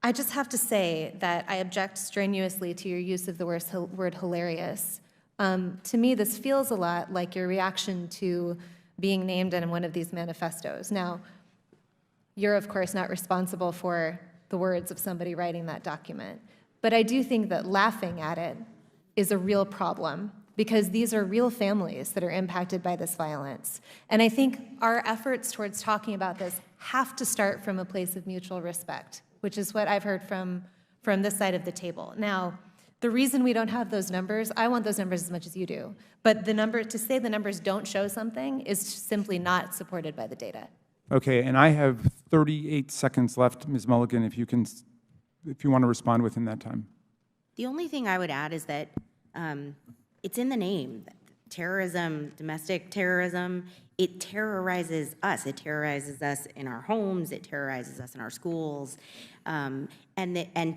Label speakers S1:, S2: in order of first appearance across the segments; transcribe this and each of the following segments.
S1: I just have to say that I object strenuously to your use of the word hilarious. To me, this feels a lot like your reaction to being named in one of these manifestos. Now, you're of course not responsible for the words of somebody writing that document, but I do think that laughing at it is a real problem, because these are real families that are impacted by this violence. And I think our efforts towards talking about this have to start from a place of mutual respect, which is what I've heard from this side of the table. Now, the reason we don't have those numbers, I want those numbers as much as you do, but to say the numbers don't show something is simply not supported by the data.
S2: Okay, and I have 38 seconds left, Ms. Mulligan, if you want to respond within that time.
S3: The only thing I would add is that it's in the name. Terrorism, domestic terrorism, it terrorizes us. It terrorizes us in our homes. It terrorizes us in our schools. And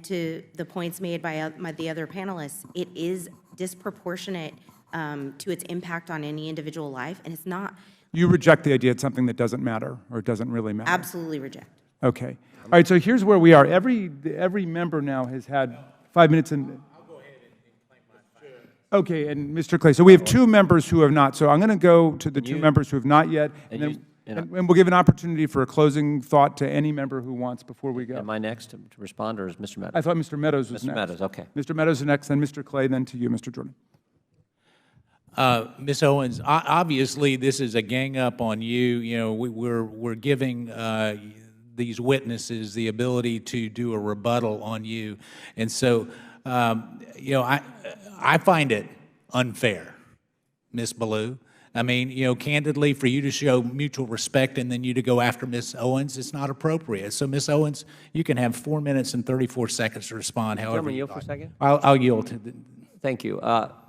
S3: to the points made by the other panelists, it is disproportionate to its impact on any individual life, and it's not.
S2: You reject the idea it's something that doesn't matter, or it doesn't really matter?
S3: Absolutely reject.
S2: Okay. All right, so here's where we are. Every member now has had 5 minutes and... I'll go ahead and claim my 5 minutes. Okay, and Mr. Clay, so we have 2 members who have not. So I'm going to go to the 2 members who have not yet, and we'll give an opportunity for a closing thought to any member who wants before we go.
S4: Am I next to respond, or is Mr. Meadows?
S2: I thought Mr. Meadows was next.
S4: Mr. Meadows, okay.
S2: Mr. Meadows is next, then Mr. Clay, then to you, Mr. Jordan.
S5: Ms. Owens, obviously this is a gang up on you. You know, we're giving these witnesses the ability to do a rebuttal on you, and so you know, I find it unfair, Ms. Ballou. I mean, you know, candidly, for you to show mutual respect and then you to go after Ms. Owens, it's not appropriate. So, Ms. Owens, you can have 4 minutes and 34 seconds to respond. However,
S4: you yield for a second.
S5: I'll yield to.
S4: Thank you.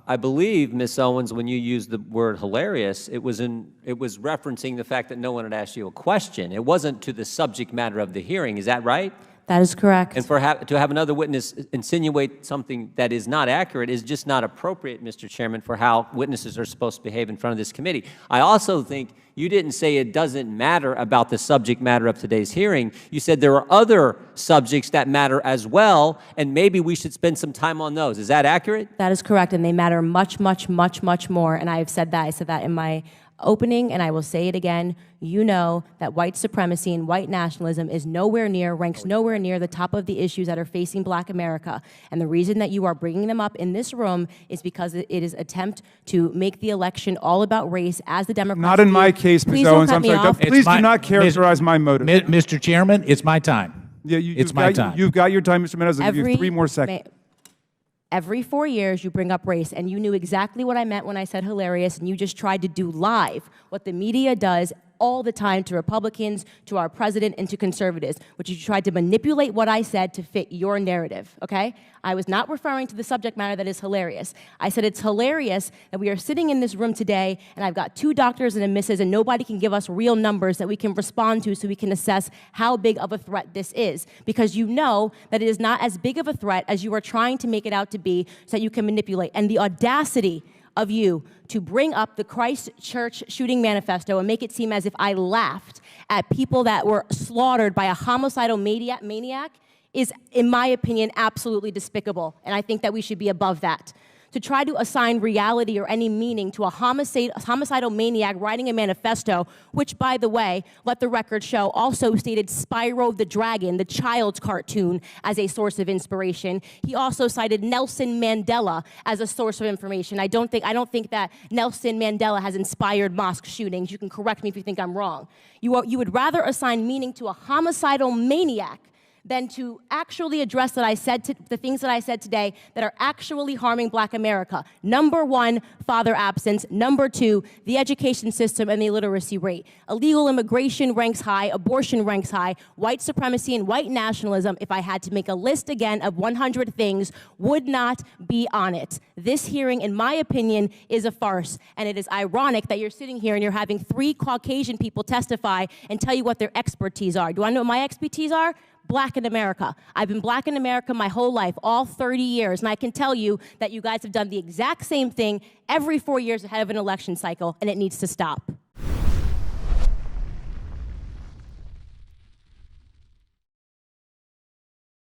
S4: I believe, Ms. Owens, when you used the word hilarious, it was referencing the fact that no one had asked you a question. It wasn't to the subject matter of the hearing. Is that right?
S6: That is correct.
S4: And to have another witness insinuate something that is not accurate is just not appropriate, Mr. Chairman, for how witnesses are supposed to behave in front of this committee. I also think you didn't say it doesn't matter about the subject matter of today's hearing. You said there are other subjects that matter as well, and maybe we should spend some time on those. Is that accurate?
S6: That is correct, and they matter much, much, much, much more, and I have said that. I said that in my opening, and I will say it again. You know that white supremacy and white nationalism is ranks nowhere near the top of the issues that are facing Black America. And the reason that you are bringing them up in this room is because it is an attempt to make the election all about race, as the Democrats
S2: Not in my case, Ms. Owens. I'm sorry. Please do not characterize my motive.
S5: Mr. Chairman, it's my time.
S2: Yeah,
S5: it's my time.
S2: You've got your time, Mr. Meadows. I'll give you 3 more seconds.
S6: Every 4 years, you bring up race, and you knew exactly what I meant when I said hilarious, and you just tried to do live what the media does all the time to Republicans, to our president, and to conservatives, which you tried to manipulate what I said to fit your narrative, okay? I was not referring to the subject matter that is hilarious. I said it's hilarious that we are sitting in this room today, and I've got 2 doctors and a missus, and nobody can give us real numbers that we can respond to so we can assess how big of a threat this is. Because you know that it is not as big of a threat as you are trying to make it out to be, so that you can manipulate. And the audacity of you to bring up the Christchurch shooting manifesto and make it seem as if I laughed at people that were slaughtered by a homicidal maniac is, in my opinion, absolutely despicable. And I think that we should be above that. To try to assign reality or any meaning to a homicidal maniac writing a manifesto, which, by the way, let the record show, also stated Spyro the Dragon, the child's cartoon, as a source of inspiration. He also cited Nelson Mandela as a source of information. I don't think that Nelson Mandela has inspired mosque shootings. You can correct me if you think I'm wrong. You would rather assign meaning to a homicidal maniac than to actually address the things that I said today that are actually harming Black America. Number 1, father absence. Number 2, the education system and the illiteracy rate. Illegal immigration ranks high, abortion ranks high, white supremacy and white nationalism, if I had to make a list again of 100 things, would not be on it. This hearing, in my opinion, is a farce, and it is ironic that you're sitting here and you're having 3 Caucasian people testify and tell you what their expertise are. Do I know what my expertise are? Black in America. I've been Black in America my whole life, all 30 years, and I can tell you that you guys have done the exact same thing every 4 years ahead of an election cycle, and it needs to stop.